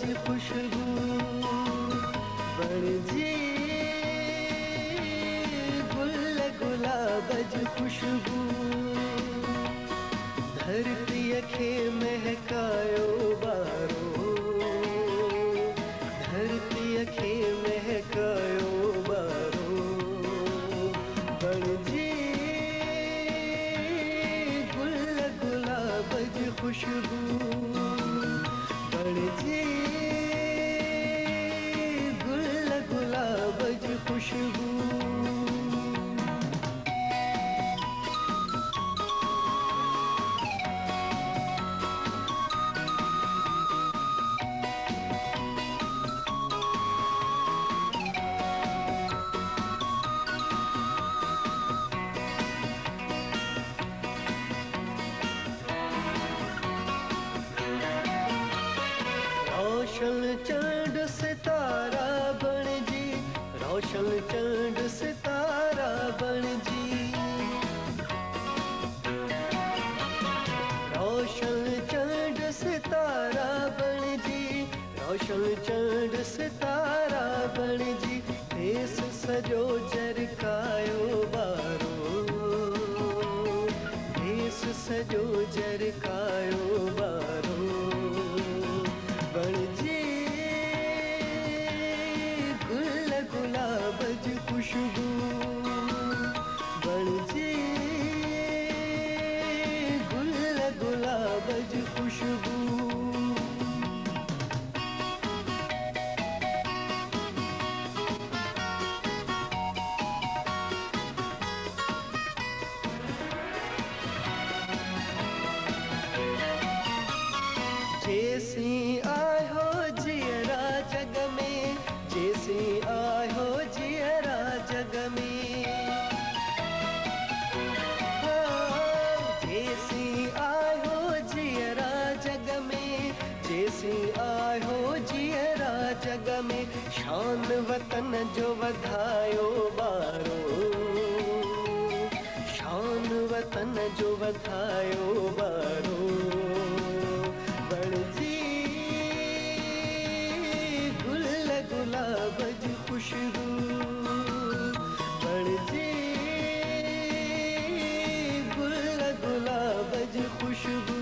जी खुशबू बणजी गुल गुलाब जी खुशबू धरती खे महकायो बारो धरती खे महकायो बारो बणजी गुल गुलाब जी खुशबू बणजी गुल गुलाब जी खुशबू रोशन चंड सितारा बणजी रोशन चंड सितारा बणजी रोशन चंड सितारा बणजी रोशन चंड सितारा बणजी देश सजो जरकायो बारो देश सजो जरकायो बारो बणजी गुल गुलाब जी खुशबू बणजी गुल गुलाब जी खुशबू जैसी आयो जियरा जग में जैसी आयो जियरा जग में जैसी आयो जियरा जग में जैसी आयो जियरा जग में शान वतन जो वधायो बारो शान वतन जो वधायो बारो बणजी गुल गुलाब जी खुशबू बणजी गुल गुलाब जी खुशबू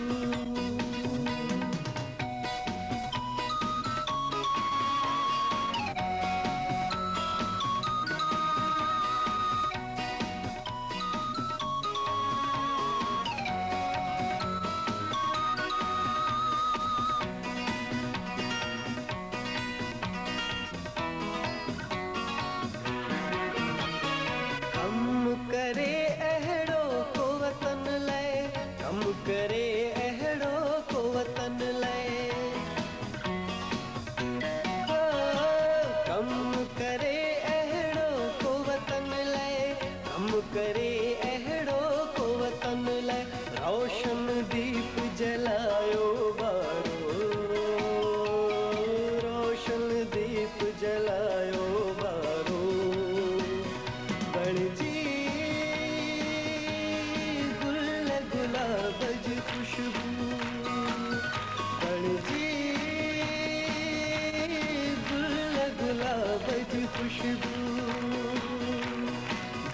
करे अहड़ो को वतन लाए कम करे अहड़ो को वतन लाए कम करे अहड़ो को वतन लाए कम करे अहड़ो को वतन लाए रोशन दीप जलायो बारो रोशन दीप जलायो बारो बणजी गुलाब जी खुशबू बणजी गुल गुलाब जी खुशबू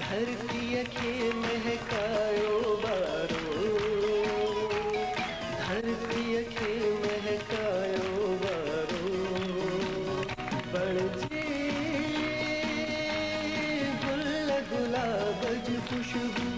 धरती खे महकायो बारो धरती खे महकायो बारो बणजी गुल गुलाब जी खुशबू